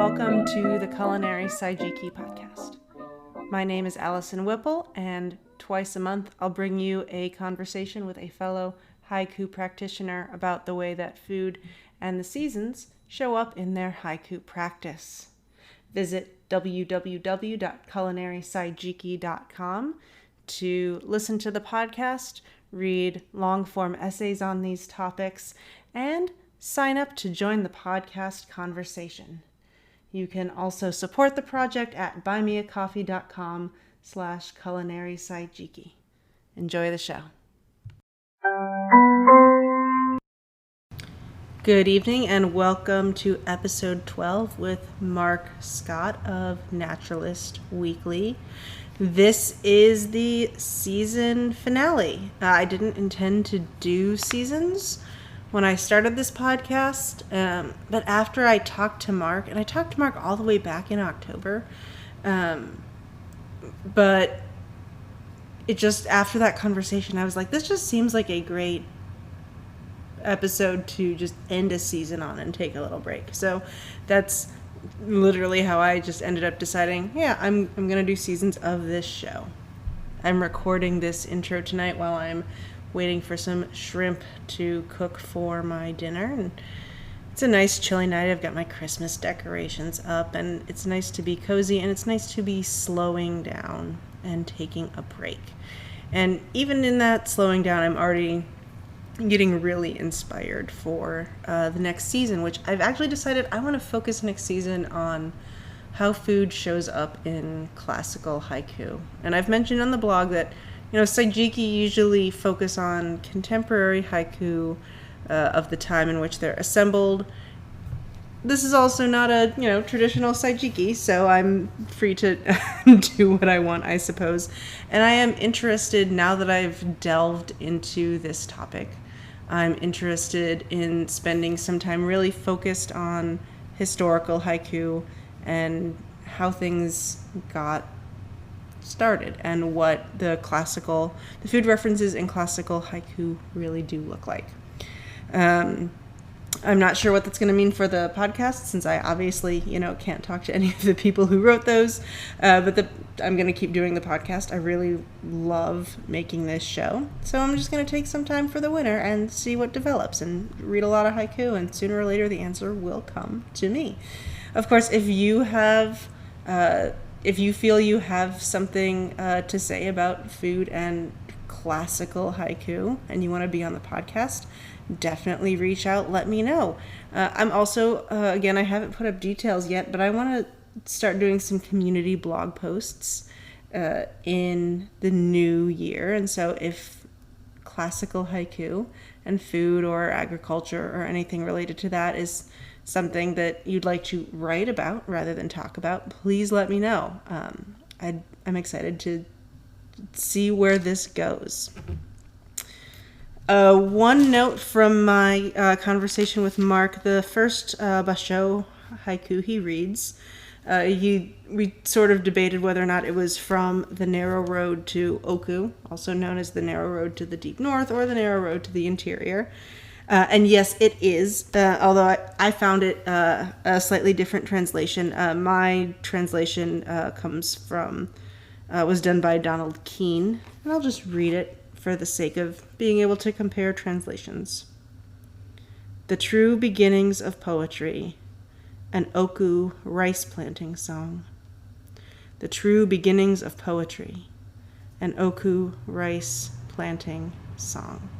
Welcome to the Culinary Saijiki podcast. My name is Allison Whipple, and twice a month I'll bring you a conversation with a fellow haiku practitioner about the way that food and the seasons show up in their haiku practice. Visit www.culinarysaijiki.com to listen to the podcast, read long-form essays on these topics, and sign up to join the podcast conversation. You can also support the project at buymeacoffee.com/culinarysaijiki. Enjoy the show. Good evening and welcome to episode 12 with Mark Scott of Naturalist Weekly. This is the season finale. I didn't intend to do seasons when I started this podcast, but after I talked to Mark, and I talked to Mark all the way back in October, but it just, after that conversation, I was like, this just seems like a great episode to just end a season on and take a little break. So that's literally how I just ended up deciding, yeah, I'm going to do seasons of this show. I'm recording this intro tonight while I'm waiting for some shrimp to cook for my dinner, and it's a nice chilly night. I've got my Christmas decorations up, and it's nice to be cozy, and it's nice to be slowing down and taking a break. And even in that slowing down, I'm already getting really inspired for the next season, which I've actually decided I want to focus next season on how food shows up in classical haiku. And I've mentioned on the blog that Saijiki usually focus on contemporary haiku of the time in which they're assembled. This is also not a, traditional Saijiki, so I'm free to do what I want, I suppose. And I am interested, now that I've delved into this topic, I'm interested in spending some time really focused on historical haiku and how things got started and what the food references in classical haiku really do look like. I'm not sure what that's going to mean for the podcast, since I obviously, can't talk to any of the people who wrote those, but I'm going to keep doing the podcast. I really love making this show, so I'm just going to take some time for the winter and see what develops and read a lot of haiku, and sooner or later the answer will come to me. Of course, if you feel you have something to say about food and classical haiku and you want to be on the podcast, definitely reach out, let me know. I'm also, again, I haven't put up details yet, but I want to start doing some community blog posts in the new year. And so if classical haiku and food or agriculture or anything related to that is something that you'd like to write about rather than talk about, please let me know. I'm excited to see where this goes. One note from my conversation with Mark: the first basho haiku he reads, we sort of debated whether or not it was from the narrow road to Oku, also known as the narrow road to the deep north or the narrow road to the interior. And yes, it is, although I found it a slightly different translation. My translation was done by Donald Keene, and I'll just read it for the sake of being able to compare translations. The true beginnings of poetry, an Oku rice planting song. The true beginnings of poetry, an Oku rice planting song.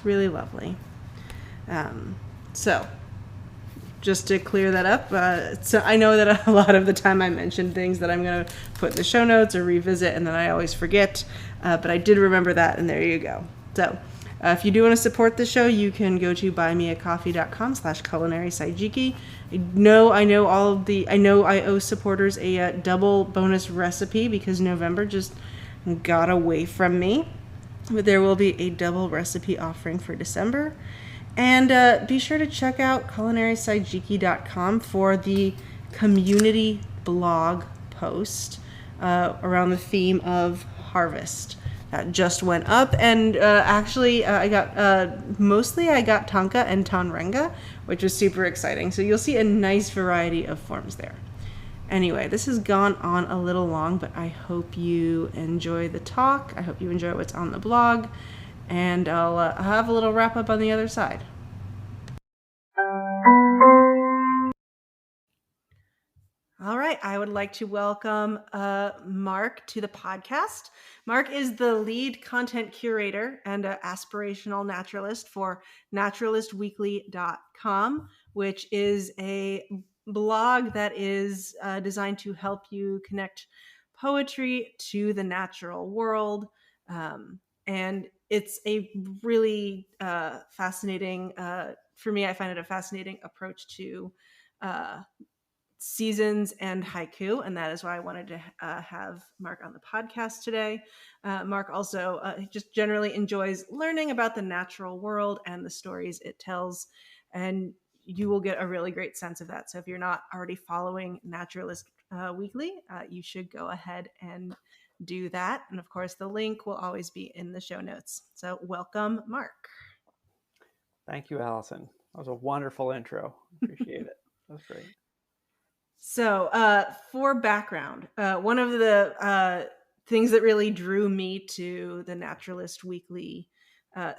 Really lovely. So just to clear that up, so I know that a lot of the time I mention things that I'm going to put in the show notes or revisit, and then I always forget, but I did remember that, and there you go. So if you do want to support the show, you can go to buymeacoffee.com/culinarysaijiki. I know I owe supporters a double bonus recipe because November just got away from me. But there will be a double recipe offering for December. And be sure to check out culinarysaijiki.com for the community blog post around the theme of harvest. That just went up, and actually I got Tanka and Tanrenga, which is super exciting. So you'll see a nice variety of forms there. Anyway, this has gone on a little long, but I hope you enjoy the talk. I hope you enjoy what's on the blog, and I'll have a little wrap up on the other side. All right, I would like to welcome Mark to the podcast. Mark is the lead content curator and an aspirational naturalist for naturalistweekly.com, which is a blog that is designed to help you connect poetry to the natural world. And it's a really fascinating, for me, I find it a fascinating approach to seasons and haiku, and that is why I wanted to have Mark on the podcast today. Mark also just generally enjoys learning about the natural world and the stories it tells, and you will get a really great sense of that. So if you're not already following Naturalist Weekly, you should go ahead and do that. And of course, the link will always be in the show notes. So welcome, Mark. Thank you, Allison. That was a wonderful intro. Appreciate it. That was great. So, for background, one of the things that really drew me to the Naturalist Weekly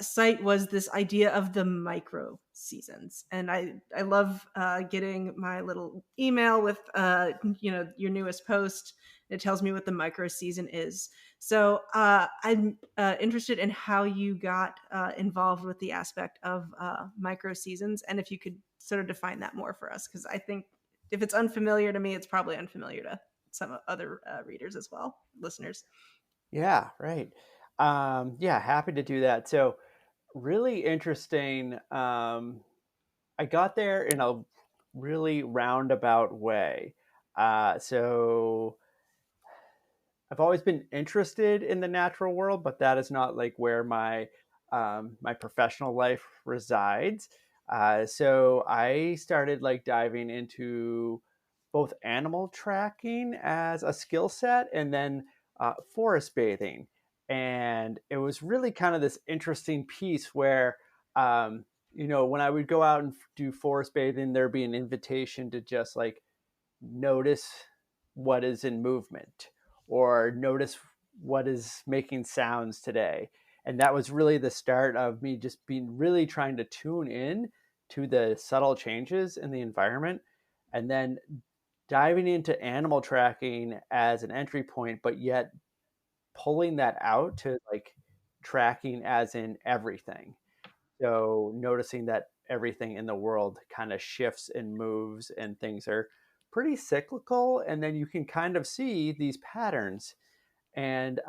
site was this idea of the micro seasons, and I love getting my little email with your newest post. It tells me what the micro season is. So I'm interested in how you got involved with the aspect of micro seasons, and if you could sort of define that more for us, because I think if it's unfamiliar to me, it's probably unfamiliar to some other readers as well, listeners. Yeah, right. Yeah, happy to do that. So, really interesting. I got there in a really roundabout way. So, I've always been interested in the natural world, but that is not like where my professional life resides. So I started like diving into both animal tracking as a skill set and then forest bathing, and it was really kind of this interesting piece where um, when I would go out and do forest bathing, there'd be an invitation to just like notice what is in movement or notice what is making sounds today. And that was really the start of me just being really trying to tune in to the subtle changes in the environment, and then diving into animal tracking as an entry point, but yet pulling that out to like tracking as in everything. So noticing that everything in the world kind of shifts and moves and things are pretty cyclical. And then you can kind of see these patterns. And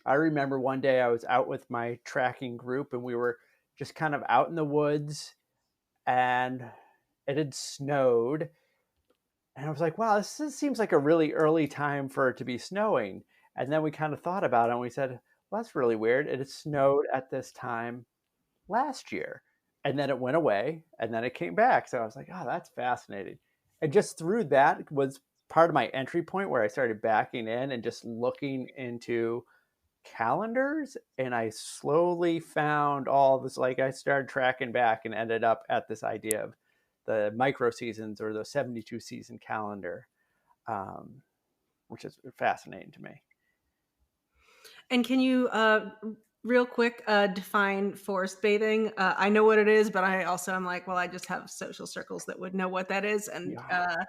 I remember one day I was out with my tracking group and we were just kind of out in the woods and it had snowed. And I was like, wow, this seems like a really early time for it to be snowing. And then we kind of thought about it and we said, well, that's really weird. It had snowed at this time last year. And then it went away and then it came back. So I was like, oh, that's fascinating. And just through that was part of my entry point where I started backing in and just looking into calendars. And I slowly found all this, like I started tracking back and ended up at this idea of the micro seasons or the 72 season calendar, um, which is fascinating to me. And can you, real quick, define forest bathing? I know what it is, but I also am like, well, I just have social circles that would know what that is, and Yeah.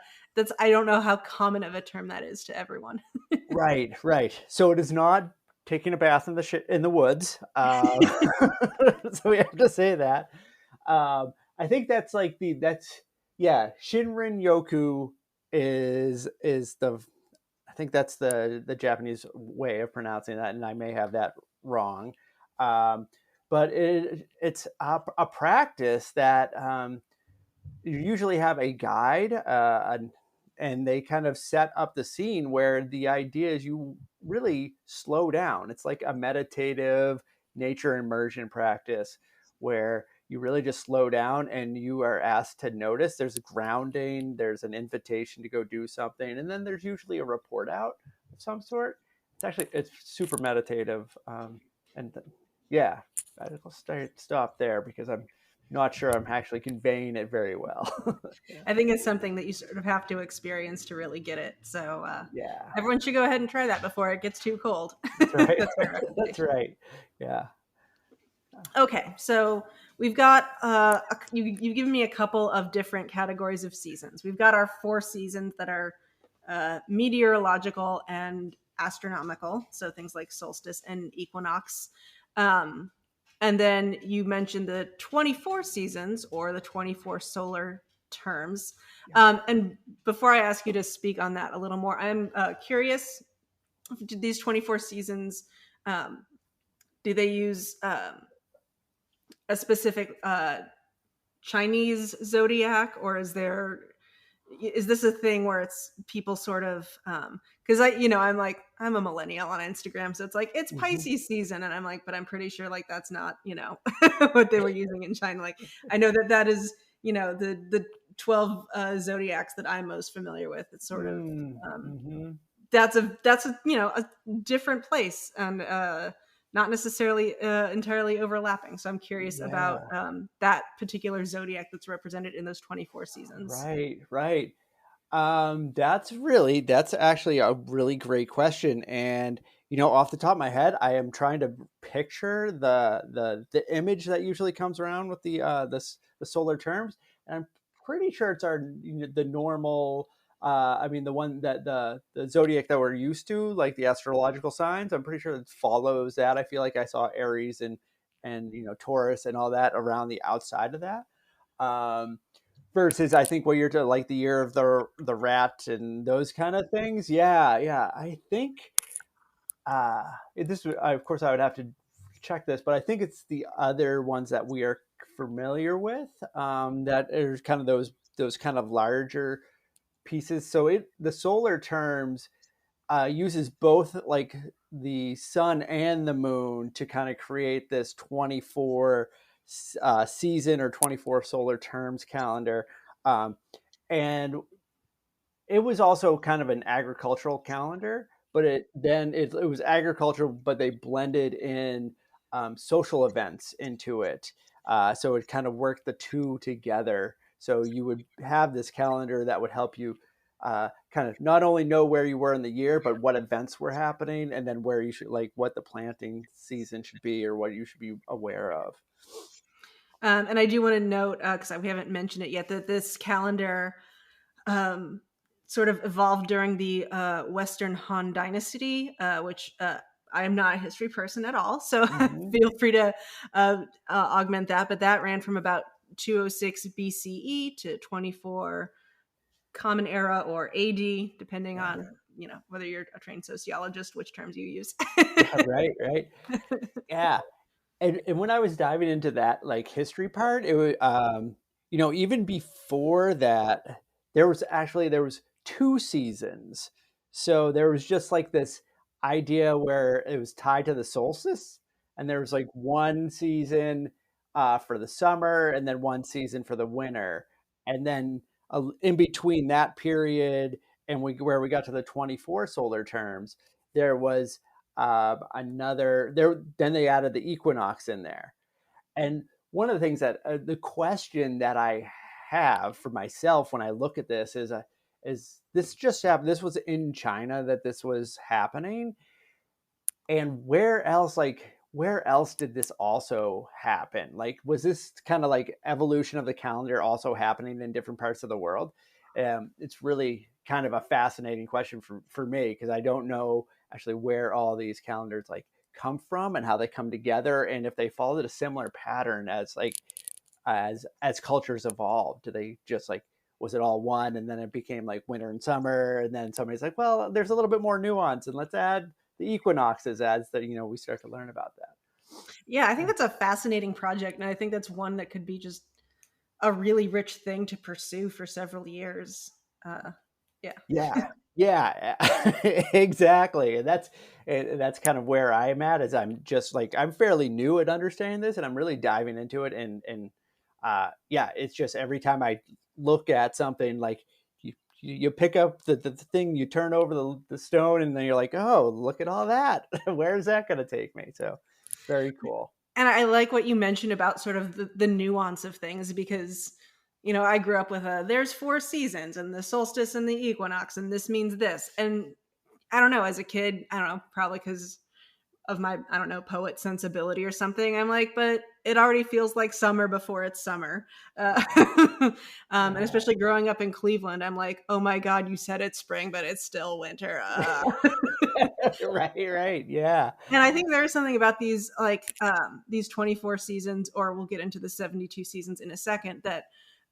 I don't know how common of a term that is to everyone. Right, right. So it is not taking a bath in in the woods. So we have to say that. I think that's like yeah. Shinrin Yoku is the I think that's the Japanese way of pronouncing that, and I may have that wrong. Um, but it's a practice that you usually have a guide, and they kind of set up the scene where the idea is you really slow down. It's like a meditative nature immersion practice where you really just slow down and you are asked to notice. There's a grounding, there's an invitation to go do something, and then there's usually a report out of some sort. It's super meditative, and yeah, I'll stop there because I'm not sure I'm actually conveying it very well. Yeah. I think it's something that you sort of have to experience to really get it. So Yeah, everyone should go ahead and try that before it gets too cold. that's right. That's my That's recommendation. right. Yeah. Okay, so we've got you've given me a couple of different categories of seasons. We've got our four seasons that are meteorological and astronomical, so things like solstice and equinox. Um, and then you mentioned the 24 seasons or the 24 solar terms. Yeah. And before I ask you to speak on that a little more, I'm curious, do these 24 seasons, um, do they use a specific Chinese zodiac, or is this a thing where it's people sort of because I'm a millennial on Instagram, so it's like it's Mhm. Pisces season, and I'm like, but I'm pretty sure like that's not what they were using in China. Like I know that is the 12 zodiacs that I'm most familiar with. It's sort of um, Mhm. that's a a different place and not necessarily entirely overlapping. So I'm curious about Yeah. that particular zodiac that's represented in those 24 seasons. Right. Right. That's actually a really great question. And off the top of my head, I am trying to picture the image that usually comes around with the solar terms. And I'm pretty sure it's the normal I mean the one that the zodiac that we're used to, like the astrological signs. I'm pretty sure it follows that. I feel like I saw Aries and Taurus and all that around the outside of that. Um, versus I think what you're to like the year of the rat and those kind of things. Yeah, yeah. I think of course I would have to check this, but I think it's the other ones that we are familiar with that are kind of those kind of larger pieces. So the solar terms uses both like the sun and the moon to kind of create this 24 season or 24 solar terms calendar. Um, and it was also kind of an agricultural calendar, but it was agricultural, but they blended in social events into it. So it kind of worked the two together. So you would have this calendar that would help you kind of not only know where you were in the year, but what events were happening, and then where you should like what the planting season should be or what you should be aware of. And I do want to note, because we haven't mentioned it yet, that this calendar um, sort of evolved during the Western Han Dynasty, which I am not a history person at all, so Hmm. feel free to augment that. But that ran from about 206 BCE to 24 Common Era or AD, depending Yeah. on whether you're a trained sociologist, which terms you use. Yeah. Right. Right. Yeah. And when I was diving into that like history part, it was even before that, there was two seasons. So there was just like this idea where it was tied to the solstice, and there was like one season for the summer, and then one season for the winter, and then in between that period and where we got to the 24 solar terms, there was another there. Then they added the equinox in there, and one of the things that the question that I have for myself when I look at this is this just happened? This was in China that this was happening, and where else did this also happen? Like, was this kind of like evolution of the calendar also happening in different parts of the world? It's really kind of a fascinating question for me because I don't know actually where all these calendars like come from and how they come together, and if they followed a similar pattern as like as cultures evolved. Do they just like was it all one and then it became like winter and summer, and then somebody's like, well, there's a little bit more nuance and let's add the equinoxes as that we start to learn about that. Yeah, I think that's a fascinating project, and I think that's one that could be just a really rich thing to pursue for several years. Uh, yeah. Yeah, yeah, exactly. And that's kind of where I'm at. Is I'm just like I'm fairly new at understanding this, and I'm really diving into it. And yeah, it's just every time I look at something, like you pick up the thing, you turn over the stone, and then you're like, oh, look at all that. Where is that going to take me? So very cool. And I like what you mentioned about sort of the nuance of things because, I grew up with there's four seasons and the solstice and the equinox, and this means this. And I don't know, as a kid, I don't know, probably because of my, I don't know, poet sensibility or something. I'm like, but it already feels like summer before it's summer. And Yeah. especially growing up in Cleveland, I'm like, oh my God, you said it's spring, but it's still winter. Right, right. Yeah. And I think there is something about these, like, these 24 seasons, or we'll get into the 72 seasons in a second, that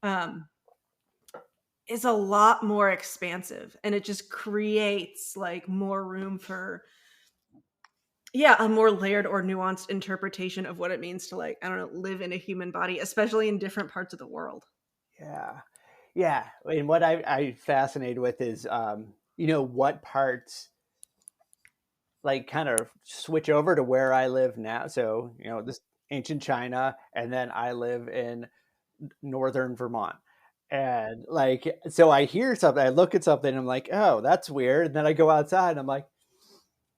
um, is a lot more expansive, and it just creates like more room for, yeah, a more layered or nuanced interpretation of what it means to, like, I don't know, live in a human body, especially in different parts of the world. Yeah. Yeah. And what I fascinated with is, what parts like kind of switch over to where I live now. So, this ancient China, and then I live in northern Vermont. And like, so I hear something, I look at something, and I'm like, oh, that's weird. And then I go outside and I'm like,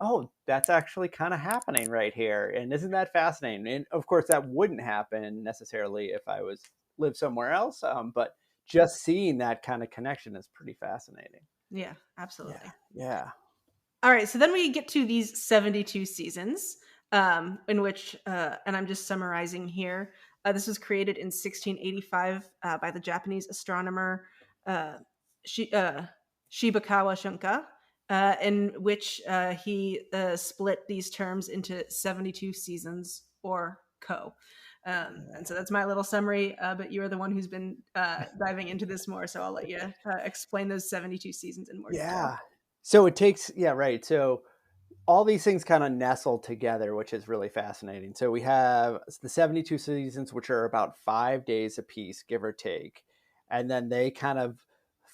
oh, that's actually kind of happening right here. And isn't that fascinating? And of course, that wouldn't happen necessarily if I was live somewhere else. But just seeing that kind of connection is pretty fascinating. Yeah, Yeah. absolutely. Yeah. All right, so then we get to these 72 seasons, in which, and I'm just summarizing here, this was created in 1685 by the Japanese astronomer uh, Shi- uh, Shibakawa Shunka, in which he split these terms into 72 seasons, or ko. And so that's my little summary, but you're the one who's been diving into this more, so I'll let you explain those 72 seasons in more detail. Yeah. So it takes, yeah, right. So all these things kind of nestle together, which is really fascinating. So we have the 72 seasons, which are about 5 days a piece, give or take. And then they kind of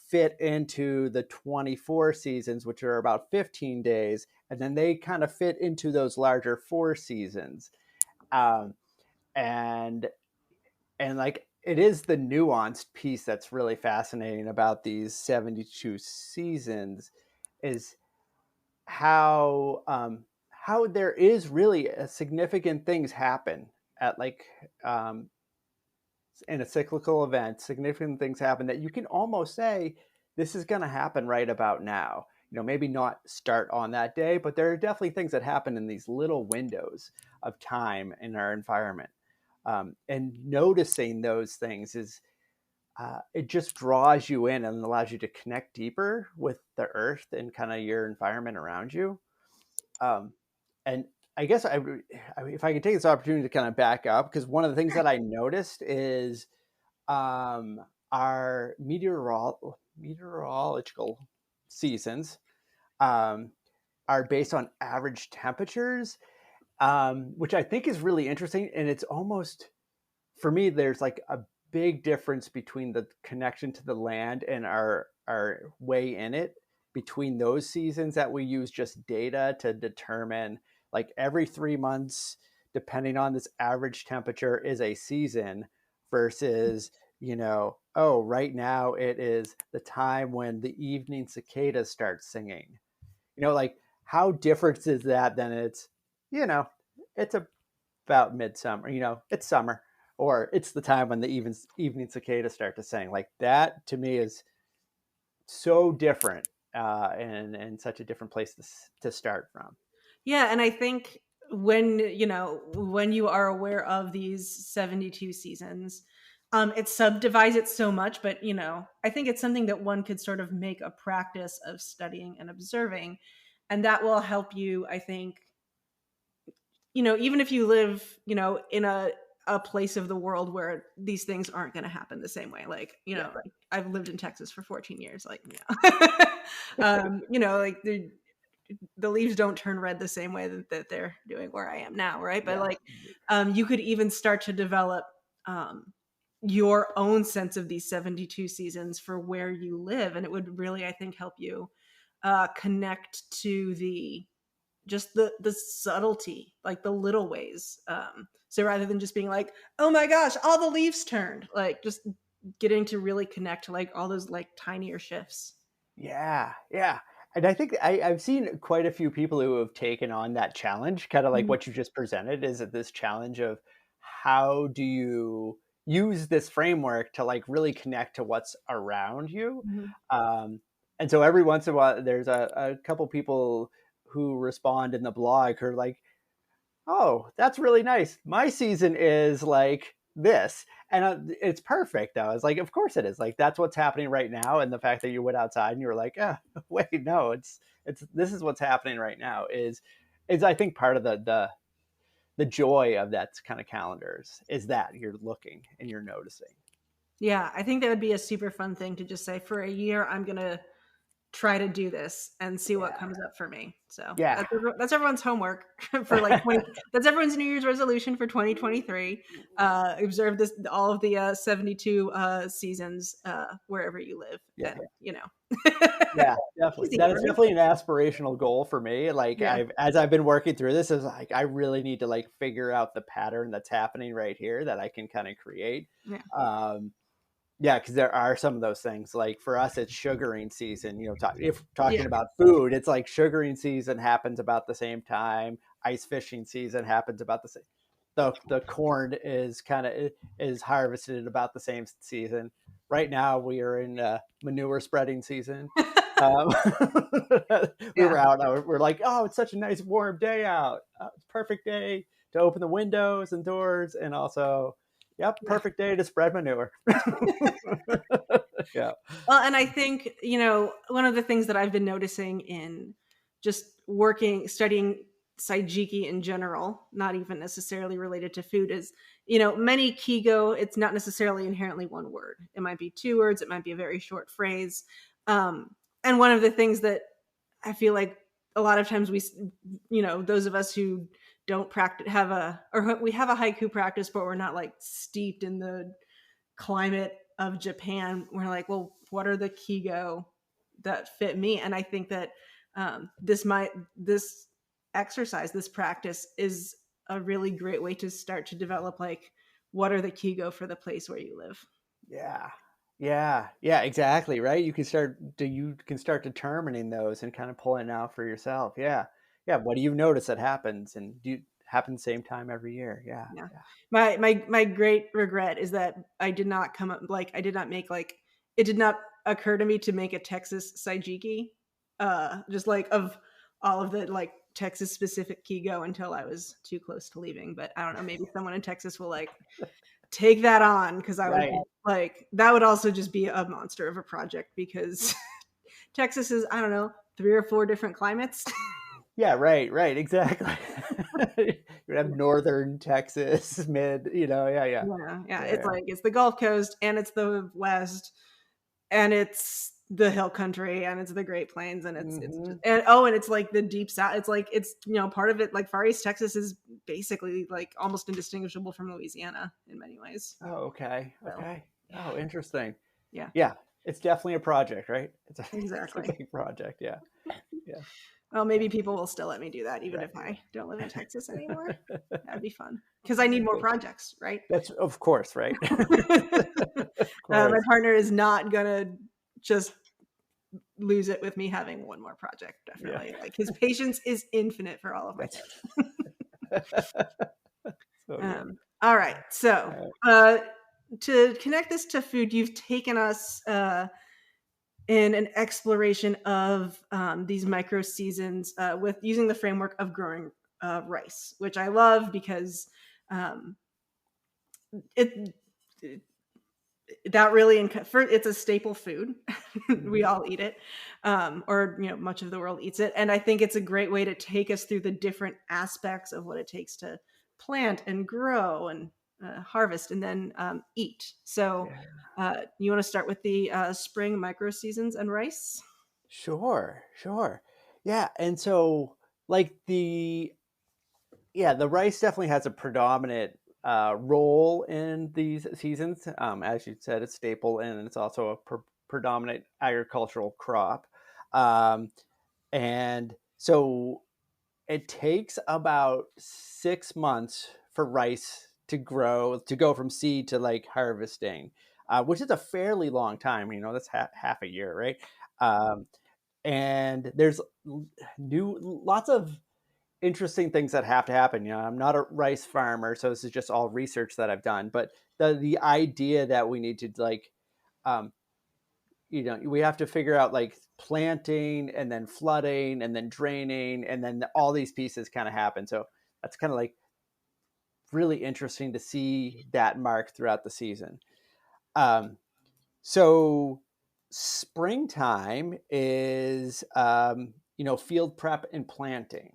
fit into the 24 seasons, which are about 15 days. And then they kind of fit into those larger four seasons. Um, and, and like, it is the nuanced piece that's really fascinating about these 72 seasons is how there is really a significant things happen at like um, in a cyclical event. Significant things happen that you can almost say this is going to happen right about now. Maybe not start on that day, but there are definitely things that happen in these little windows of time in our environment. And noticing those things is it just draws you in and allows you to connect deeper with the earth and kind of your environment around you. Um, and I guess if I could take this opportunity to kind of back up, because one of the things that I noticed is our meteorological seasons um, are based on average temperatures, which I think is really interesting. And it's almost, for me, there's like a big difference between the connection to the land and our way in it between those seasons that we use just data to determine like every 3 months depending on this average temperature is a season versus oh, right now it is the time when the evening cicadas start singing. Like how different is that than you know it's about midsummer, it's summer, or it's the time when the evening cicadas start to sing. Like that to me is so different, and such a different place to start from. Yeah, and I think when you are aware of these 72 seasons, it subdivides it so much, but I think it's something that one could sort of make a practice of studying and observing, and that will help you, I think, even if you live, in a place of the world where these things aren't going to happen the same way. Like, Yeah. like I've lived in Texas for 14 years, like, like the leaves don't turn red the same way that they're doing where I am now, right? But Yeah. like, you could even start to develop your own sense of these 72 seasons for where you live, and it would really, I think, help you connect to the subtlety, like the little ways. So rather than just being like, oh my gosh, all the leaves turned, like just getting to really connect to like all those like tinier shifts. Yeah. Yeah. And I think I've seen quite a few people who have taken on that challenge, kind of like Mhm. what you just presented, is that this challenge of how do you use this framework to like really connect to what's around you. Mhm. Um, and so every once in a while, there's a couple people who respond in the blog who are like, oh, that's really nice. My season is like this. And it's perfect though. It's like, of course it is. Like that's what's happening right now. And the fact that you went outside and you were like, ah, wait, no, it's this is what's happening right now is I think part of the joy of that kind of calendars is that you're looking and you're noticing. Yeah, I think that would be a super fun thing to just say for a year, I'm going to try to do this and see what Yeah. comes up for me. So Yeah. that's everyone's homework for like 20. That's everyone's New Year's resolution for 2023. Observe this all of the 72 seasons wherever you live, Yeah. and you know, Yeah, definitely. easy, That is right? definitely an aspirational goal for me. Like Yeah, as I've been working through this, is like I really need to like figure out the pattern that's happening right here that I can kind of create. yeah, Um, yeah, because there are some of those things. Like for us, it's sugaring season. If yeah, talking about food, it's like sugaring season happens about the same time. Ice fishing season happens about the same. The corn is kind of is harvested at about the same season. Right now, we are in manure spreading season. Um, we yeah, were out. We're like, oh, it's such a nice warm day out. It's a perfect day to open the windows and doors, and also, yep, yeah. perfect day to spread manure. Yeah. Well, and I think, one of the things that I've been noticing in just studying Saijiki in general, not even necessarily related to food, is, many Kigo, it's not necessarily inherently one word. It might be two words, it might be a very short phrase. And one of the things that I feel like a lot of times those of us who don't practice we have a haiku practice, but we're not like steeped in the climate of Japan, we're like, well, what are the kigo that fit me? And I think that this exercise, this practice, is a really great way to start to develop like what are the kigo for the place where you live. Yeah. Yeah. Yeah, exactly. Right. You can start determining those and kind of pulling it out for yourself. Yeah. Yeah. What do you notice that happens and do you happen same time every year? Yeah. Yeah. Yeah. My great regret is that I did not come up like I did not make like it did not occur to me to make a Texas Saijiki, just like of all of the like Texas specific Kigo until I was too close to leaving. But I don't know, maybe someone in Texas will like take that on because I would Right. like that would also just be a monster of a project because Texas is, I don't know, 3 or 4 different climates. Yeah, right, right, exactly. You have northern Texas, yeah, yeah. Yeah, yeah. It's Yeah. like it's the Gulf Coast and it's the West and it's the hill country and it's the Great Plains and it's just, Mhm. and it's like the deep south. It's like it's part of it like Far East Texas is basically like almost indistinguishable from Louisiana in many ways. Oh, okay. So Okay. yeah, Oh, interesting. yeah, Yeah, it's definitely a project, right? It's a exactly. big project, yeah. Yeah. Well, Yeah. maybe people will still let me do that even Right. if I don't live in Texas anymore. That'd be fun because I need more projects, right? That's of course, right? Of My course. partner is not gonna just lose it with me having one more project. Yeah. Definitely, like his patience is infinite for all of my That's kids. so good. All right, so Uh, to connect this to food, you've taken us in an exploration of these micro seasons with using the framework of growing rice, which I love because um, it that really it's a staple food. We mhm. all eat it, or much of the world eats it, and I think it's a great way to take us through the different aspects of what it takes to plant and grow and harvest and then eat. So Yeah. you want to start with the spring micro seasons and rice? Sure, sure. Yeah, and so like the rice definitely has a predominant role in these seasons. As you said, it's staple and it's also a predominant agricultural crop. Um, and so it takes about 6 months for rice to grow, to go from seed to like harvesting, which is a fairly long time. That's half a year, right? Um, and there's lots of interesting things that have to happen. I'm not a rice farmer, so this is just all research that I've done. But the idea that we need to like, um, we have to figure out like planting and then flooding and then draining, and then all these pieces kind of happen. So that's kind of like really interesting to see that mark throughout the season. Um, so springtime is field prep and planting.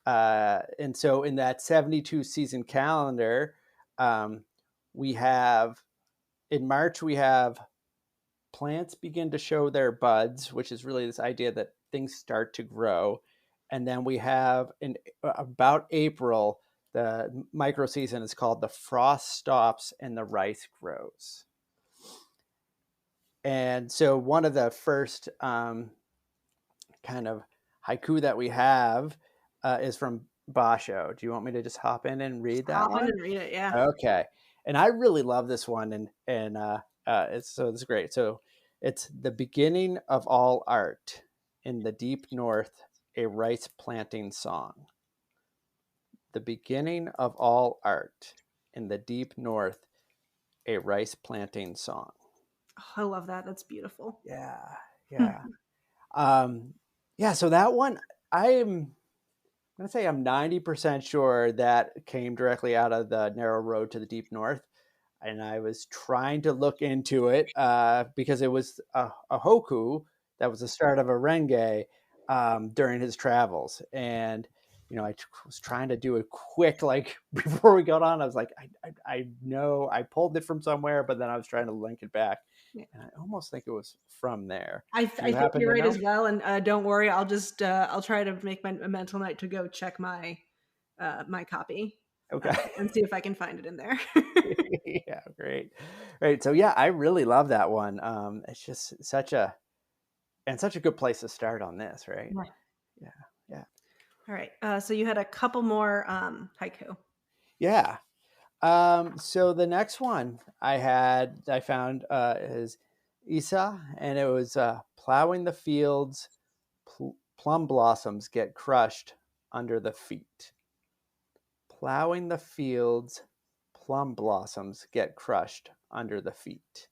And so in that 72 season calendar, um, we have in March, we have plants begin to show their buds, which is really this idea that things start to grow. And then we have in about April, the micro season is called the frost stops and the rice grows. And so one of the first kind of haiku that we have is from Basho. Do you want me to just hop in and read that Hop in one? and read it. Yeah. Okay. And I really love this one, it's great. So it's the beginning of all art in the deep north, a rice planting song. The beginning of all art in the deep north, a rice planting song. Oh, I love that. That's beautiful. Yeah, yeah. Um, yeah, so that one, I'm going to say I'm 90% sure that came directly out of the Narrow Road to the Deep North. And I was trying to look into it because it was a hoku that was the start of a renge during his travels. And, was trying to do a quick, like, before we got on, I was like, I know I pulled it from somewhere, but then I was trying to link it back. Yeah. And I almost think it was from there. Do I you think happen you're to right know? as well. And don't worry, I'll just I'll try to make a mental note to go check my my copy Okay. and see if I can find it in there. Yeah, great. Right. So yeah, I really love that one. It's just such a good place to start on this, right? Yeah. Yeah. Yeah. All right. So you had a couple more haiku. Yeah. So the next one I found is Isa, and it was plowing the fields, plum blossoms get crushed under the feet. Plowing the fields, plum blossoms get crushed under the feet.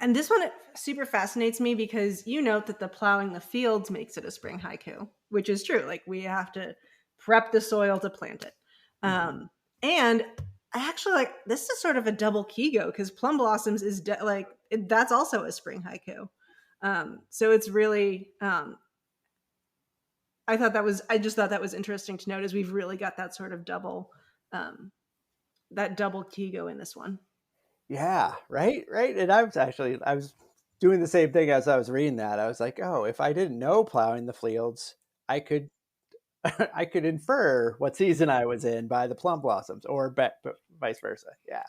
And this one super fascinates me because you note that the plowing the fields makes it a spring haiku, which is true. Like we have to prep the soil to plant it. Mm-hmm. And I actually like this is sort of a double kigo because plum blossoms is that's also a spring haiku. So it's really I just thought that was interesting to note as we've really got that sort of um, double kigo in this one. Yeah, right. And I was doing the same thing as I was reading that. I was like, oh, if I didn't know plowing the fields, I could I could infer what season I was in by the plum blossoms, or vice versa. Yeah,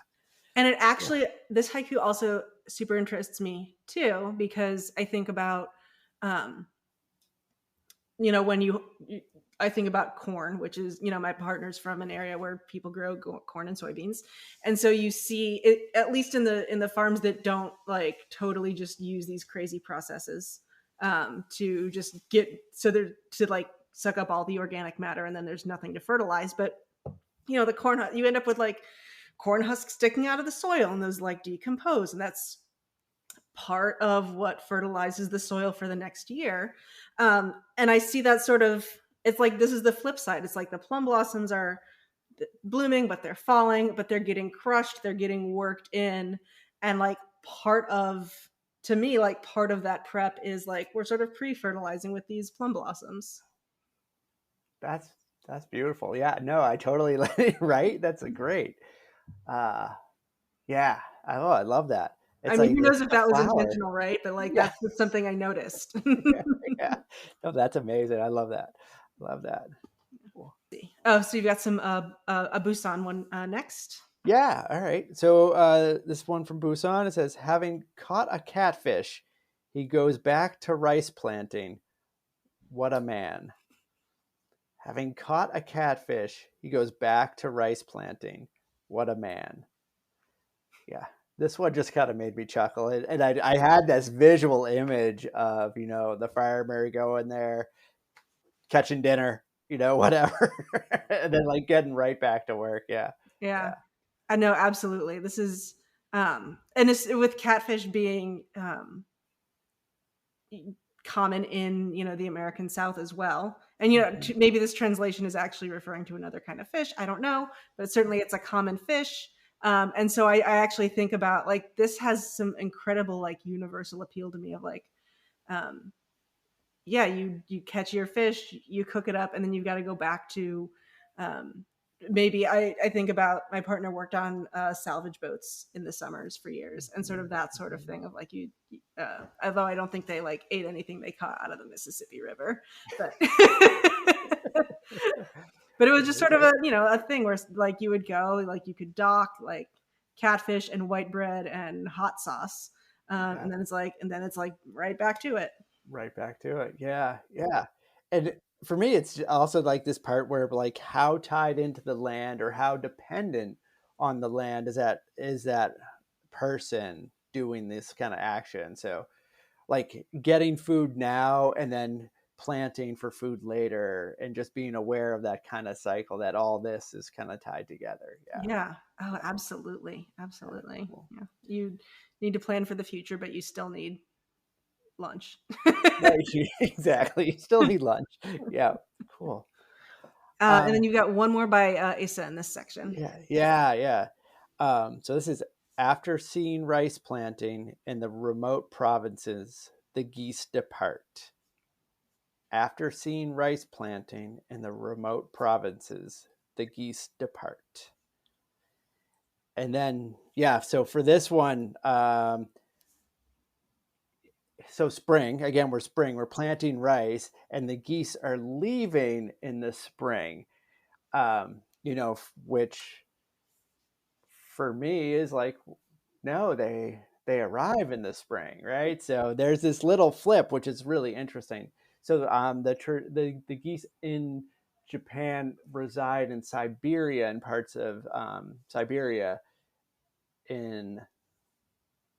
And it yeah. actually, this haiku also super interests me too, because I think about, um, when I think about corn, which is, my partner's from an area where people grow corn and soybeans. And so you see it, at least in the farms that don't like totally just use these crazy processes, to just so they're to like suck up all the organic matter and then there's nothing to fertilize. But, the corn, you end up with like corn husks sticking out of the soil and those like decompose. And that's part of what fertilizes the soil for the next year. And I see that sort of, it's like this is the flip side. It's like the plum blossoms are blooming, but they're falling, but they're getting crushed, they're getting worked in. And like to me, like part of that prep is like we're sort of pre fertilizing with these plum blossoms. That's that's beautiful. Yeah, no, I totally right. That's a great. Uh, yeah. I love that. I It's mean, like who it's knows if a that was flower. intentional, right? But like Yeah, that's just something I noticed. yeah, yeah. No, that's amazing. I love that. Love that. Cool. Oh, so you've got some a Busan one next. Yeah, all right. So this one from Busan, it says, having caught a catfish, he goes back to rice planting. What a man. Having caught a catfish, he goes back to rice planting. What a man. Yeah. This one just kind of made me chuckle, and I had this visual image of the farmer going there, catching dinner, whatever, and then like getting right back to work. Yeah, Yeah. yeah, I know, absolutely. This is and it's with catfish being common in, the American South as well. And Mhm. maybe this translation is actually referring to another kind of fish. I don't know, but certainly it's a common fish. And so I actually think about like this has some incredible like universal appeal to me of like um, yeah, you catch your fish, you cook it up, and then you've got to go back to um, maybe I think about my partner worked on salvage boats in the summers for years, and sort of that sort of thing of like you. Although I don't think they like ate anything they caught out of the Mississippi River, but but it was just sort of a a thing where like you would go like you could dock like catfish and white bread and hot sauce, yeah, and then it's like right back to it. right back to it. Yeah, yeah. And for me, it's also like this part where like how tied into the land or how dependent on the land is that person doing this kind of action. So like getting food now and then planting for food later and just being aware of that kind of cycle that all this is kind of tied together. Yeah. Yeah. Oh, Yeah. absolutely. Yeah. Absolutely. Cool. Yeah. You need to plan for the future, but you still need lunch. Right. Exactly. You still need lunch. Yeah. Cool. And then Um, you've got one more by Issa in this section. yeah. Yeah. Yeah. So this is after seeing rice planting in the remote provinces, the geese depart. After seeing rice planting in the remote provinces, the geese depart. And then, yeah, so for this one, so spring, again, we're planting rice, and the geese are leaving in the spring, which for me is like, no, they arrive in the spring, right? So there's this little flip, which is really interesting. So the geese in Japan reside in Siberia and parts of Siberia in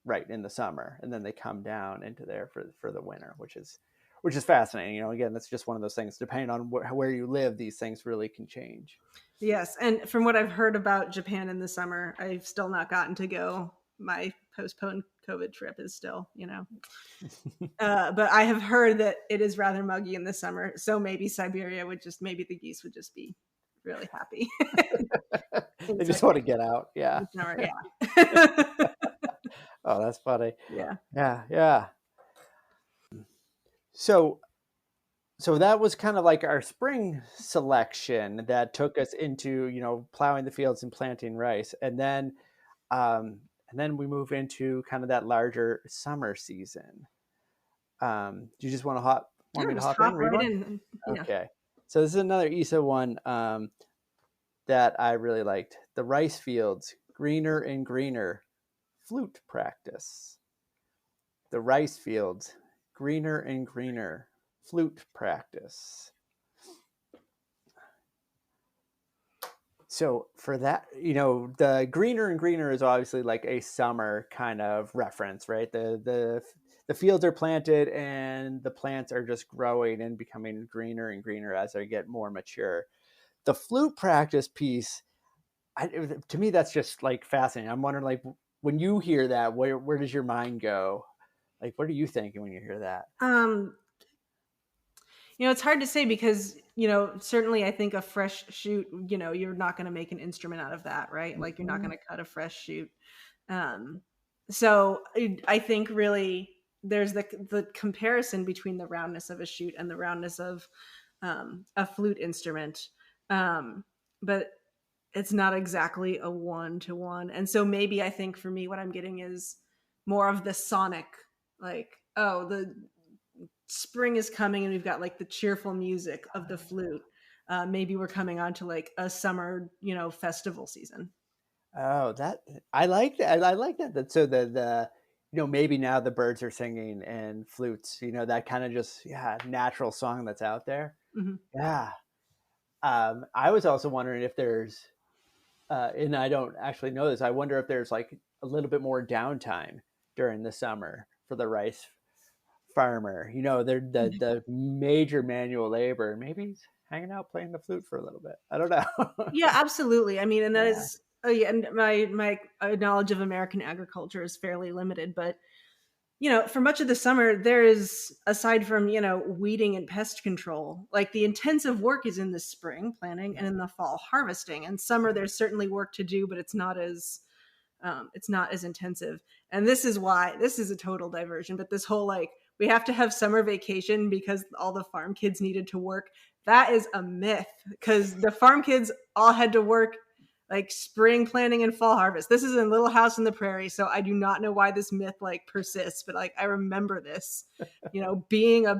right in the summer, and then they come down into there for the winter, which is fascinating. Again, that's just one of those things. Depending on where you live, these things really can change. Yes. And from what I've heard about Japan in the summer, I've still not gotten to go. My postponed COVID trip is still, but I have heard that it is rather muggy in the summer. So maybe Siberia would just, maybe the geese would just be really happy in They just want to Siberia get out. in Yeah. the summer. Yeah. Oh, that's funny. Yeah. Yeah, yeah. So so that was kind of like our spring selection that took us into plowing the fields and planting rice, and then we move into kind of that larger summer season. Do you just want Yeah. me to Just hop in, hop read right one? in. Yeah. Okay. So this is another Isa one that I really liked. The rice fields, greener and greener, flute practice. The rice fields, greener and greener, flute practice. So for that, the greener and greener is obviously like a summer kind of reference, right? The fields are planted and the plants are just growing and becoming greener and greener as they get more mature. The flute practice piece, to me, that's just like fascinating. I'm wondering, like, when you hear that, where does your mind go? Like, what are you thinking when you hear that? Um, it's hard to say because, certainly I think a fresh shoot, you're not going to make an instrument out of that, right? Like you're not Mhm. going to cut a fresh shoot. Um, so I think really there's the comparison between the roundness of a shoot and the roundness of a flute instrument. Um, but it's not exactly a one to one. And so maybe I think for me, what I'm getting is more of the sonic, like, oh, the spring is coming and we've got like the cheerful music of the flute. Maybe we're coming on to like a summer, festival season. Oh, that I like that. I like that. So the maybe now the birds are singing and flutes. That kind of just natural song that's out there. Hmm. Yeah. I was also wondering if there's and I don't actually know this. I wonder if there's like a little bit more downtime during the summer for the rice farmer. They're the major manual labor. Maybe he's hanging out playing the flute for a little bit. I don't know. Yeah, absolutely. I mean, and that Yeah. is, yeah, and my knowledge of American agriculture is fairly limited, but for much of the summer, there is, aside from, weeding and pest control, like the intensive work is in the spring planting and in the fall harvesting. And summer, there's certainly work to do, but it's not as intensive. And this is why this is a total diversion. But this whole like we have to have summer vacation because all the farm kids needed to work. That is a myth because the farm kids all had to work like spring planting and fall harvest. This is in Little House on the Prairie, so I do not know why this myth like persists, but like I remember this, being a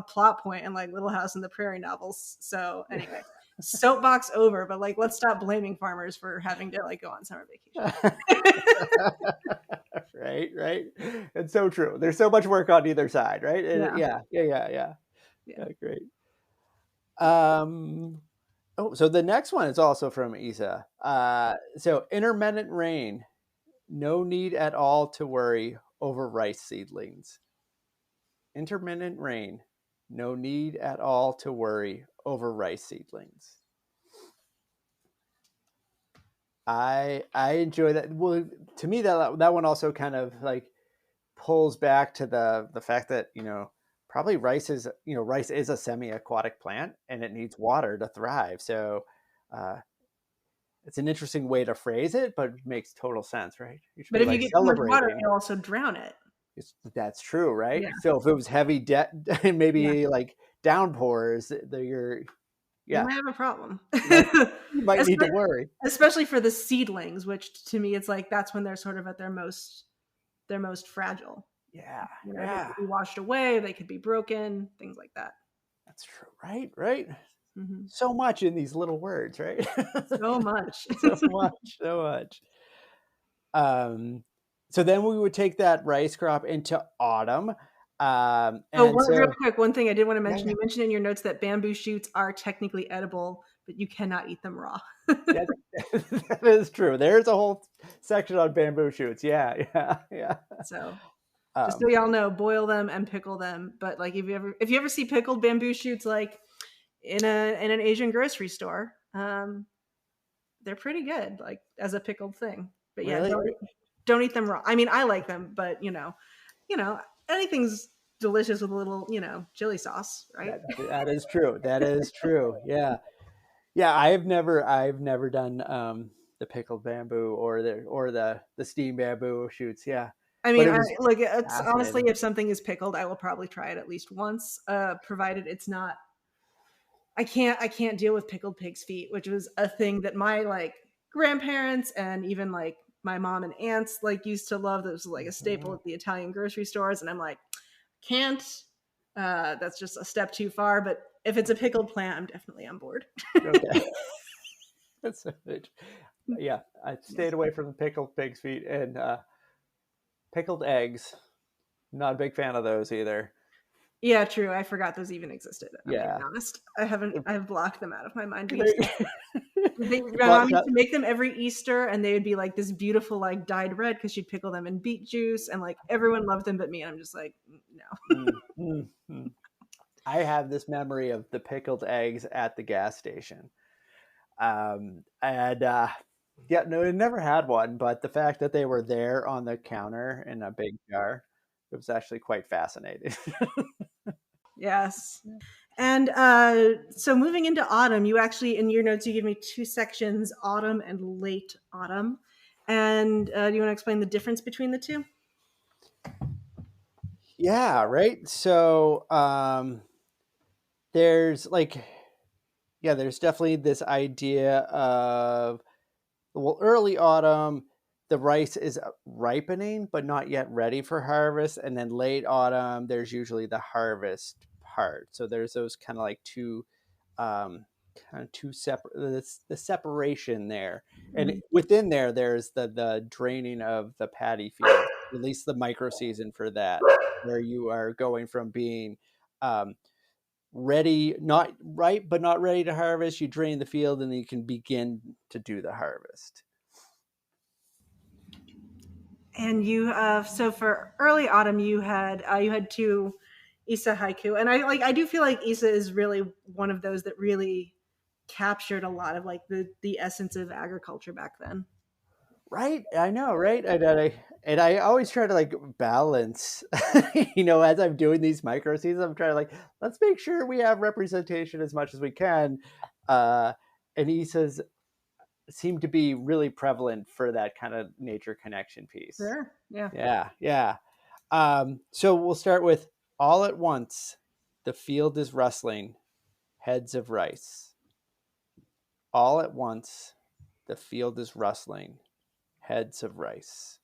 plot point in like Little House on the Prairie novels. So anyway, soapbox over, but like let's stop blaming farmers for having to like go on summer vacation. Right. It's so true. There's so much work on either side, right? Yeah. Yeah, great. So the next one is also from Isa. So intermittent rain, no need at all to worry over rice seedlings. Intermittent rain, no need at all to worry over rice seedlings. I enjoy that. Well, to me that one also kind of like pulls back to the fact that probably rice is a semi-aquatic plant and it needs water to thrive. So uh, it's an interesting way to phrase it, but it makes total sense, right? You should But be if you like get too much water, celebrating. you'll also drown it. That's true, right? Yeah. So if it was heavy Yeah. maybe like downpours, you're You yeah, might have a problem. you might need to worry. Especially for the seedlings, which to me it's like that's when they're sort of at their most fragile. Yeah, They yeah, could be washed away, they could be broken, things like that. that's true. Right. Hmm. So much in these little words, right? So much. So much. Um, so then we would take that rice crop into autumn. Oh, And real so, quick, one thing I did want to yeah, mention. yeah, You mentioned in your notes that bamboo shoots are technically edible, but you cannot eat them raw. yeah, that is true. There's a whole section on bamboo shoots. Yeah. So just so Um, y'all know, boil them and pickle them. But like if you ever see pickled bamboo shoots like in an Asian grocery store, they're pretty good, like as a pickled thing. But yeah, really, don't eat them raw. I mean, I like them, but anything's delicious with a little chili sauce, right? that is true. That is true. Yeah. I've never done the pickled bamboo or the steamed bamboo shoots. Yeah, I but mean, it was it's honestly, fascinating. if something is pickled, I will probably try it at least once, provided it's not. I can't deal with pickled pig's feet, which was a thing that my like grandparents and even like my mom and aunts like used to love. That was like a staple Mhm. at the Italian grocery stores, and I'm like, can't. That's just a step too far. But if it's a pickled plant, I'm definitely on board. Okay. That's so good. Yeah, I Yeah. stayed away from the pickled pig's feet and pickled eggs. Not a big fan of those either. Yeah, true. I forgot those even existed. I'm being Yeah. honest. I've blocked them out of my mind. They- My But mom used to make them every Easter, and they would be like this beautiful, like dyed red because she'd pickle them in beet juice, and like everyone loved them but me. And I'm just like, no. mm, mm, mm. I have this memory of the pickled eggs at the gas station. And yeah, no, I never had one, but the fact that they were there on the counter in a big jar, it was actually quite fascinating. Yes. And so moving into autumn, you actually in your notes you give me two sections: autumn and late autumn. And do you want to explain the difference between the two? Yeah, right. So there's like yeah, there's definitely this idea of well, early autumn, the rice is ripening but not yet ready for harvest, and then late autumn, there's usually the harvest part. So there's those kind of like um, two separate the separation there, and Mhm. within there, there's the draining of the paddy field, at least the micro season for that, where you are going from being um, ready, not ripe, but not ready to harvest. You drain the field, and then you can begin to do the harvest. And you so for early autumn you had two Issa haiku, and I do feel like Issa is really one of those that really captured a lot of like the essence of agriculture back then. Right, I know, right? And I always try to like balance, as I'm doing these micro seasons, I'm trying to like let's make sure we have representation as much as we can. Uh, and he says seem to be really prevalent for that kind of nature connection piece. Sure. Yeah. Yeah, yeah. So we'll start with all at once. The field is rustling, heads of rice. All at once, the field is rustling, heads of rice.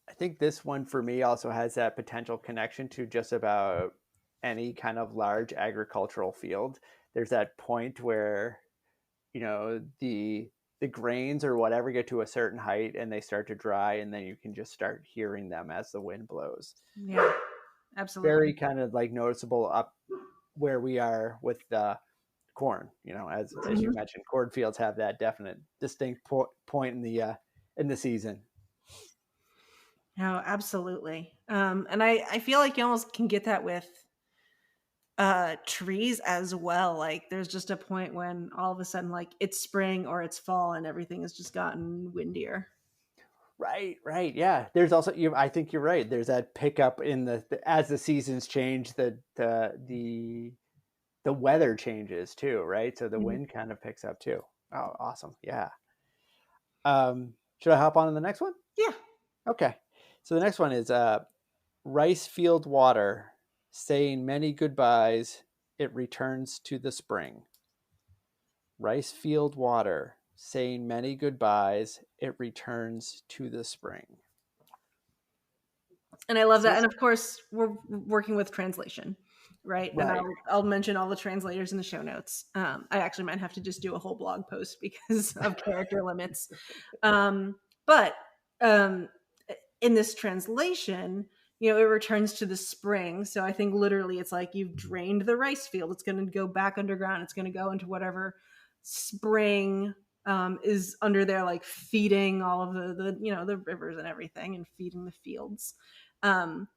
I think this one for me also has that potential connection to just about any kind of large agricultural field. There's that point where, the grains or whatever get to a certain height and they start to dry and then you can just start hearing them as the wind blows. Yeah. Very Absolutely. kind of like noticeable up where we are with the corn, as you Mhm. mentioned, cornfields have that definite distinct point in the season. No, absolutely. And I feel like you almost can get that with trees as well. Like there's just a point when all of a sudden like it's spring or it's fall and everything has just gotten windier. Right, right. Yeah. There's also I think you're right. There's that pickup in as the seasons change, the weather changes too, right? So the Mhm. wind kind of picks up too. Oh, awesome. Yeah. Should I hop on to the next one? Yeah. Okay. So the next one is rice field water saying many goodbyes, it returns to the spring. Rice field water saying many goodbyes, it returns to the spring. And I love So that. And this, of course, we're working with translation, right? And right. I'll mention all the translators in the show notes. I actually might have to just do a whole blog post because of character limits. But um, in this translation, it returns to the spring. So I think literally it's like you've drained the rice field. It's going to go back underground. It's going to go into whatever spring is under there, like feeding all of the rivers and everything and feeding the fields. Um,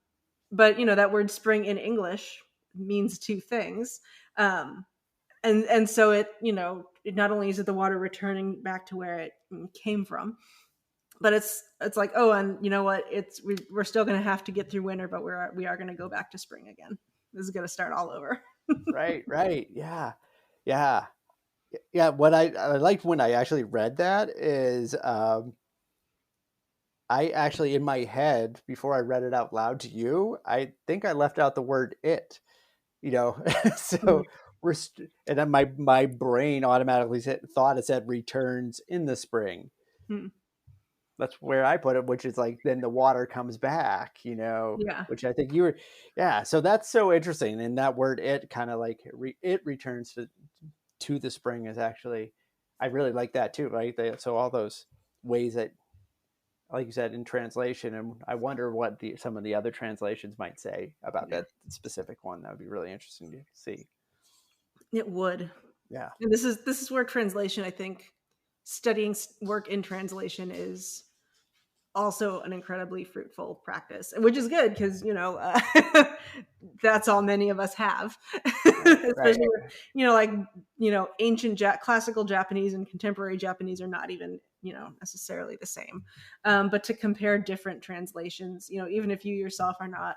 but that word spring in English means two things. And so it not only is it the water returning back to where it came from, but it's like, oh, and you know what, we're still going to have to get through winter, but we are going to go back to spring again. This is going to start all over. Right, right. Yeah. Yeah. Yeah, what I liked when I actually read that is I actually in my head before I read it out loud to you, I think I left out the word it, you know. Hmm. So and then my brain automatically thought it said returns in the spring. Hmm. That's where I put it, which is like then the water comes back, Yeah. which I think you were, yeah. So that's so interesting, and that word "it" kind of like it returns to the spring is actually, I really like that too. Right, so all those ways that, like you said, in translation, and I wonder what some of the other translations might say about Yeah. that specific one. That would be really interesting to see. It would. Yeah, And this is where translation, I think, studying work in translation is also an incredibly fruitful practice, which is good because that's all many of us have, right, right, especially with like ancient classical Japanese and contemporary Japanese are not even necessarily the same, but to compare different translations, even if you yourself are not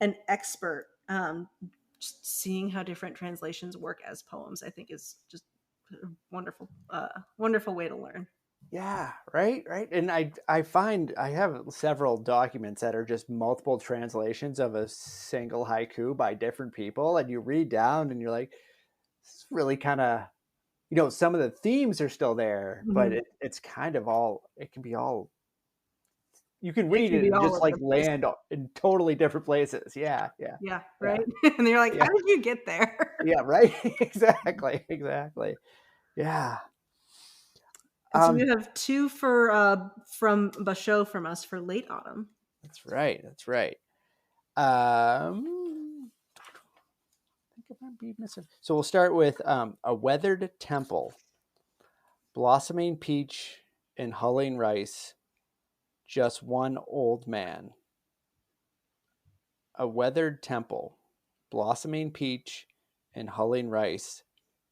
an expert, just seeing how different translations work as poems, I think is just a wonderful way to learn. yeah, right, right. And I find I have several documents that are just multiple translations of a single haiku by different people, and you read down and you're like, it's really kind of, some of the themes are still there, but Mhm. it's kind of all, it can be all, you can It read can it be and all just over like the place. land in totally different places. Yeah, yeah, Yeah, right? yeah, And you're like, "How yeah, did you get there?" yeah, right. Exactly, exactly. Yeah. And so we Um, have 2 for, from Basho from us for late autumn. that's right. That's right. I think I might be missing. So we'll start with a weathered temple, blossoming peach and hulling rice, just one old man. A weathered temple, blossoming peach, and hulling rice,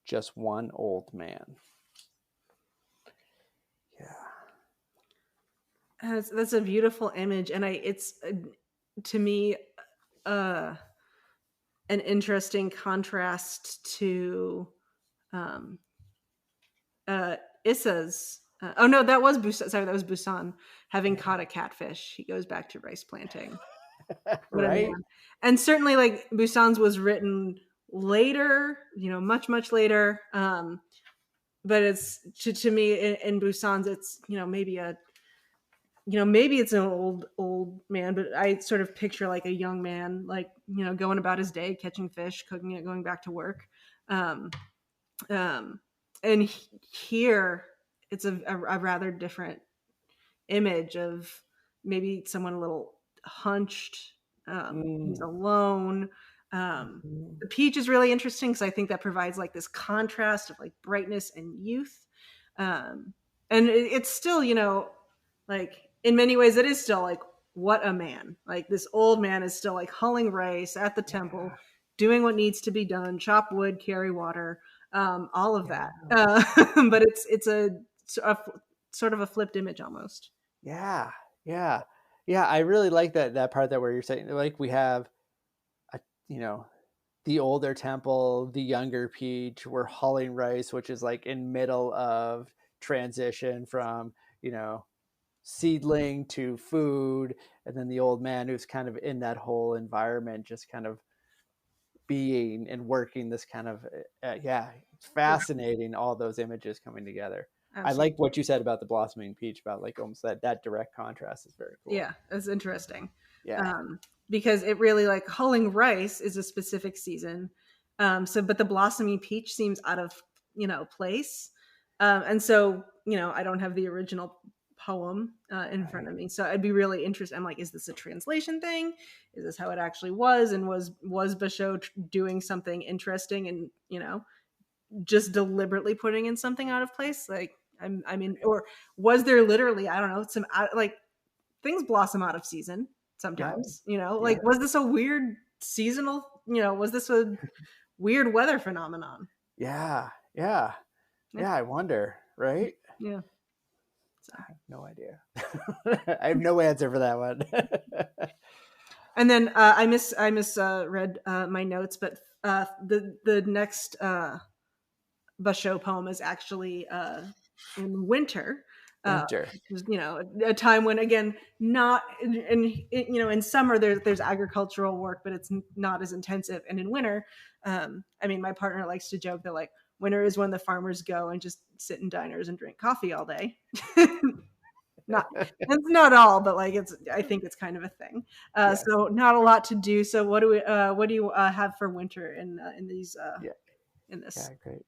just one old man. Yeah. That's a beautiful image, and it's to me uh, an interesting contrast to um, Issa's. Oh no, that was Busan. Sorry, that was Busan having caught a catfish. He goes back to rice planting. What a Right? man! And certainly, like Busan's was written later, much later. But it's to me in Busan's, it's maybe maybe it's an old man, but I sort of picture like a young man, like going about his day, catching fish, cooking it, going back to work. Um, um, and here it's a rather different image of maybe someone a little hunched. He's Mm. alone. Mhm. The peach is really interesting because I think that provides like this contrast of like brightness and youth. Um, and it's still, like in many ways, it is still like what a man. Like this old man is still like hulling rice at the temple, Yeah. doing what needs to be done, chop wood, carry water, all of that. Yeah. But it's a sort of a flipped image almost. Yeah. Yeah. Yeah. I really like that part that where you're saying like we have a you know the older temple, the younger peach, we're hulling rice, which is like in middle of transition from, seedling to food, and then the old man who's kind of in that whole environment, just kind of being and working this kind of yeah, it's Yeah, fascinating all those images coming together. I absolutely. like what you said about the blossoming peach, about like almost that direct contrast is very cool. Yeah, it's interesting. Yeah. Um, because it really like hulling rice is a specific season. But the blossoming peach seems out of, place. And so, I don't have the original poem in front Right. of me. So I'd be really interested. I'm like, is this a translation thing? Is this how it actually was? And was Basho doing something interesting and, just deliberately putting in something out of place? Like, I mean, or was there literally, I don't know, some like things blossom out of season Yeah. sometimes, like Yeah. was this a weird seasonal, was this a weird weather phenomenon? Yeah. Yeah. Yeah. Yeah. I wonder, right? Yeah. So, No idea. I have no answer for that one. and then I miss read my notes, but the next Basho poem is actually in winter. Winter. Which is, a time when again not in summer there's agricultural work, but it's not as intensive. And in winter, I mean, my partner likes to joke that like winter is when the farmers go and just sit in diners and drink coffee all day. Not It's not all, but like I think it's kind of a thing. Yes. So not a lot to do. So what do you have for winter in these Yeah. in this? Yeah. Great.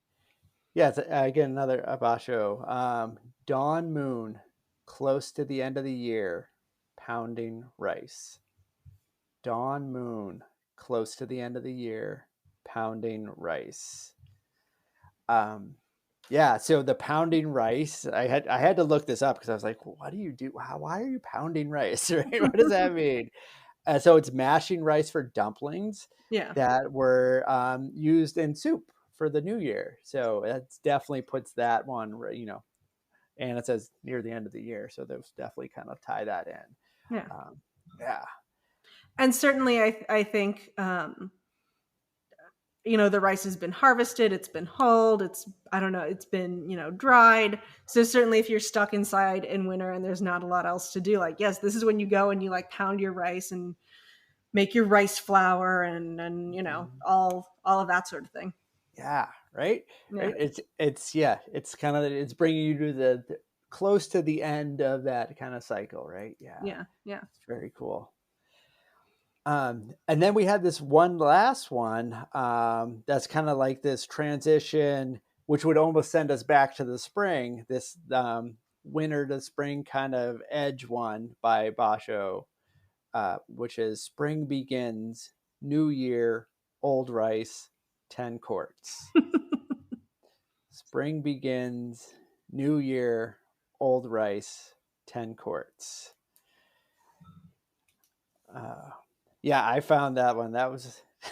Yeah. It's, again, another Abasho. Dawn moon, close to the end of the year, pounding rice. Dawn moon, close to the end of the year, pounding rice. Um, yeah. So the pounding rice, I had to look this up because I was like, what do you do? Why are you pounding rice? Right? What does that mean? So it's mashing rice for dumplings Yeah. that were used in soup for the new year. So that definitely puts that one, and it says near the end of the year. So those definitely kind of tie that in. Yeah. Um, yeah. And certainly I think the rice has been harvested, it's been hulled, it's I don't know, it's been dried. So certainly if you're stuck inside in winter and there's not a lot else to do, like yes, this is when you go and you like pound your rice and make your rice flour and Mhm. all of that sort of thing. Yeah. Right. Yeah. Right. It's kind of, it's bringing you to the close to the end of that kind of cycle. Right. Yeah. Yeah. Yeah. It's very cool. And then we had this one last one that's kind of like this transition, which would almost send us back to the spring. This winter to spring kind of edge one by Basho, which is spring begins, new year, old rice, 10 quarts. Spring begins, new year, old rice, 10 quarts. Yeah, I found that one. That was, I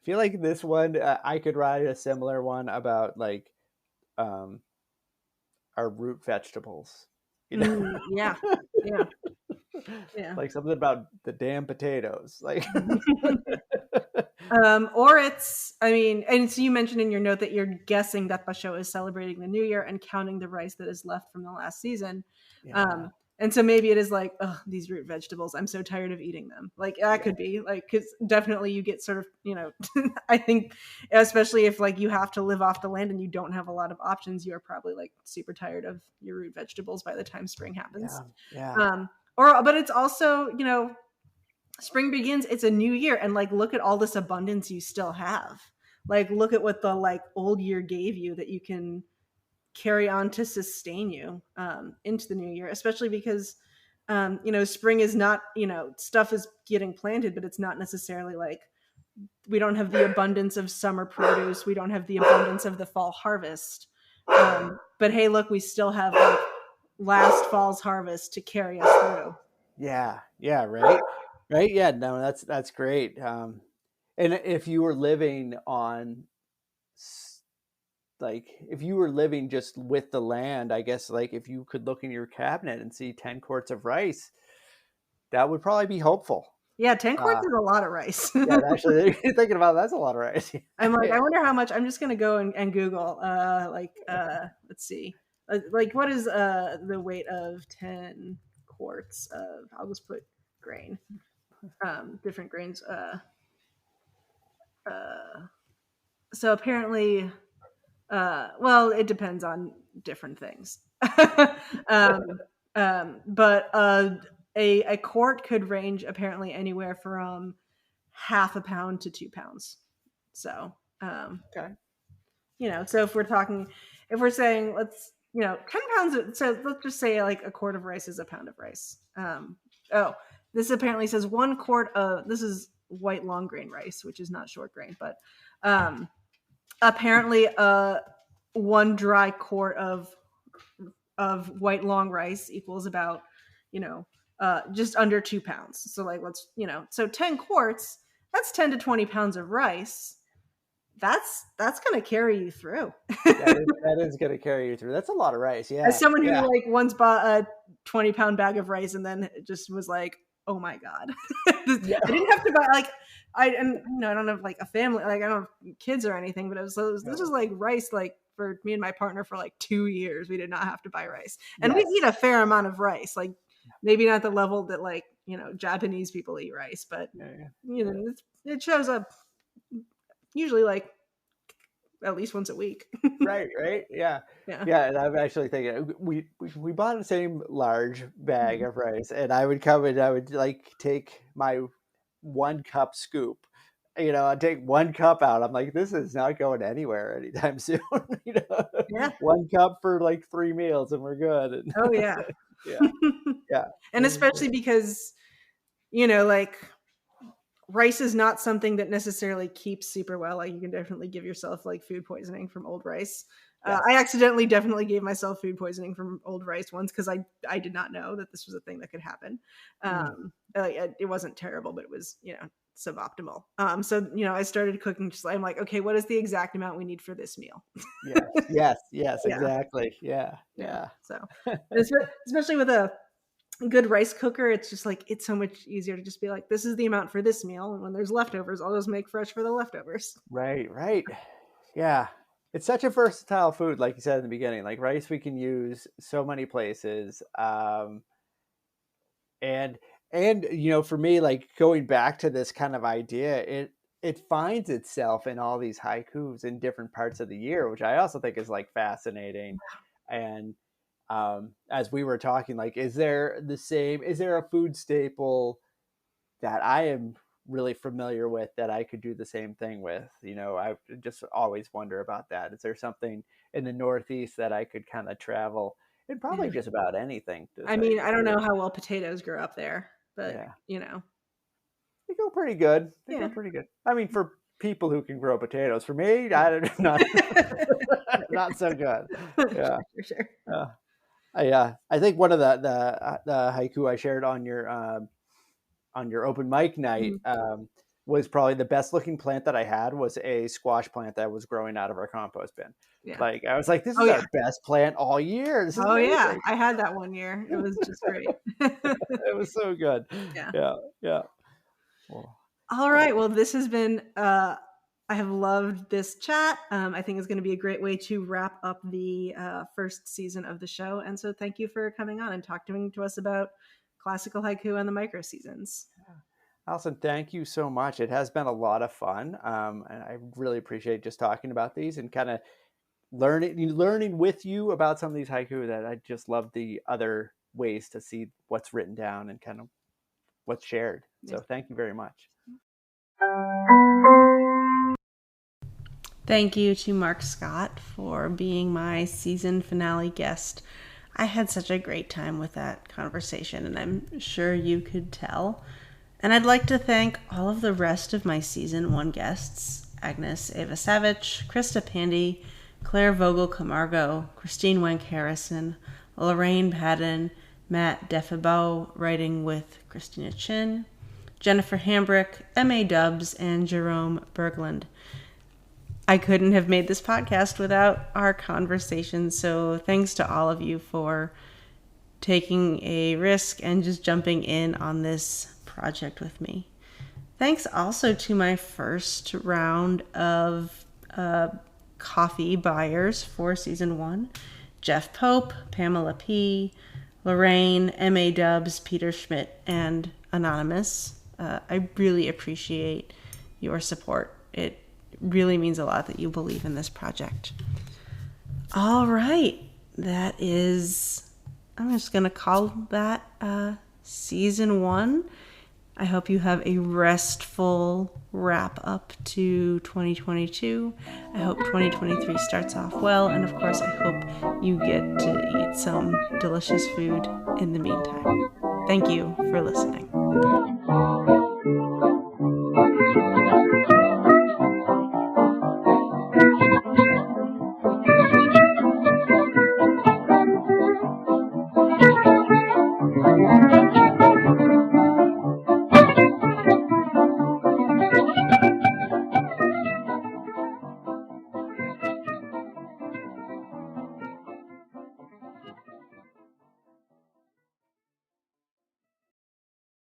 feel like this one, I could write a similar one about like um, our root vegetables. You know, Yeah. Yeah. Yeah. like something about the damn potatoes. Like, Or it's, I mean, and so you mentioned in your note that you're guessing that the show is celebrating the new year and counting the rice that is left from the last season. yeah, And so maybe it is like, oh, these root vegetables, I'm so tired of eating them. Like that yeah, could be like, because definitely you get sort of, I think, especially if like you have to live off the land and you don't have a lot of options, you are probably like super tired of your root vegetables by the time spring happens. yeah, yeah, Um, but it's also, spring begins, it's a new year, and like look at all this abundance you still have. Like look at what the like old year gave you that you can carry on to sustain you into the new year, especially because spring is not, stuff is getting planted, but it's not necessarily like we don't have the abundance of summer produce, we don't have the abundance of the fall harvest. But hey, look, we still have like last fall's harvest to carry us through. yeah, yeah. Right, right. Yeah, no, that's great. And if you were living on like if you were living just with the land, I guess like if you could look in your cabinet and see 10 quarts of rice, that would probably be hopeful. Yeah, 10 quarts Uh, is a lot of rice. yeah, actually, thinking about it, that's a lot of rice. I'm like, I Yeah. wonder how much. I'm just gonna go and Google. Let's see. Like, what is the weight of 10 quarts of? I'll just put grain. Different grains. So apparently, well, it depends on different things. um, but a quart could range apparently anywhere from half a pound to 2 pounds. So, Okay. so if we're saying, let's, 10 pounds, so let's just say like a quart of rice is a pound of rice. Oh, this apparently says 1 quart of, this is white long grain rice, which is not short grain, but apparently one dry quart of white long rice equals about, just under 2 pounds. So like, so 10 quarts, that's 10 to 20 pounds of rice. That's going to carry you through. That is going to carry you through. That's a lot of rice. As Yeah. someone who Yeah. like once bought a 20-pound bag of rice and then just was like, oh my god, I Yeah. didn't have to buy like I don't have like a family, like I don't have kids or anything, but this was like rice like for me and my partner for like 2 years. We did not have to buy rice, and we eat Yes. a fair amount of rice, like maybe not the level that like Japanese people eat rice, but Yeah. it shows up usually like at least once a week. Right, right. Yeah. Yeah. Yeah, and I'm actually thinking we bought the same large bag of rice, and I would come and I would like take my 1 cup scoop. I'd take 1 cup out. I'm like, this is not going anywhere anytime soon. you know, Yeah. 1 cup for like 3 meals, and we're good. And Oh yeah. yeah, yeah, And especially because like rice is not something that necessarily keeps super well. Like you can definitely give yourself like food poisoning from old rice. I yes, accidentally definitely gave myself food poisoning from old rice once because I did not know that this was a thing that could happen. mm, It wasn't terrible, but it was suboptimal. So I started cooking. Just I'm like, okay, what is the exact amount we need for this meal? yes, yes, yes, Yeah, exactly. Yeah, yeah. yeah, So especially with a good rice cooker, it's just like it's so much easier to just be like, this is the amount for this meal, and when there's leftovers, I'll just make fresh for the leftovers. right, right. Yeah, it's such a versatile food, like you said in the beginning. Like rice, we can use so many places. And for me, like going back to this kind of idea, it finds itself in all these haikus in different parts of the year, which I also think is like fascinating. And as we were talking, like, is there a food staple that I am really familiar with that I could do the same thing with? I just always wonder about that. Is there something in the Northeast that I could kind of travel and probably Yeah. just about anything to I say mean, the I don't know truth? how well potatoes grow up there, but Yeah. you know, They go pretty good. They go yeah, pretty good. I mean, for people who can grow potatoes. For me, I don't not not so good. Yeah, Sure. yeah. I think one of the haiku I shared on your open mic night Mhm. was probably the best looking plant that I had was a squash plant that was growing out of our compost bin. Yeah. Like I was like, this Oh is yeah. our best plant all year. This is Oh yeah. amazing. I had that one year. It was just great. It was so good. Yeah. Yeah, yeah. Well, All well, right. Well, this has been, I have loved this chat. I think it's going to be a great way to wrap up the first season of the show. And so thank you for coming on and talking to us about classical haiku and the micro seasons. Allison, thank you so much. It has been a lot of fun, and I really appreciate just talking about these and kind of learning with you about some of these haiku. That I just love the other ways to see what's written down and kind of what's shared. So thank you very much. Thank you to Mark Scott for being my season finale guest. I had such a great time with that conversation, and I'm sure you could tell. And I'd like to thank all of the rest of my season 1 guests: Agnes Ava Savage, Krista Pandy, Claire Vogel Camargo, Christine Wenk Harrison, Lorraine Patton, Matt Defebo, writing with Christina Chin, Jennifer Hambrick, M.A. Dubs, and Jerome Berglund. I couldn't have made this podcast without our conversation, so thanks to all of you for taking a risk and just jumping in on this project with me. Thanks also to my first round of coffee buyers for season 1: Jeff Pope, Pamela P., Lorraine, M.A. Dubs, Peter Schmidt, and Anonymous. I really appreciate your support. It really means a lot that you believe in this project. All right. That is, I'm just going to call that season 1. I hope you have a restful wrap up to 2022. I hope 2023 starts off well. And of course, I hope you get to eat some delicious food in the meantime. Thank you for listening.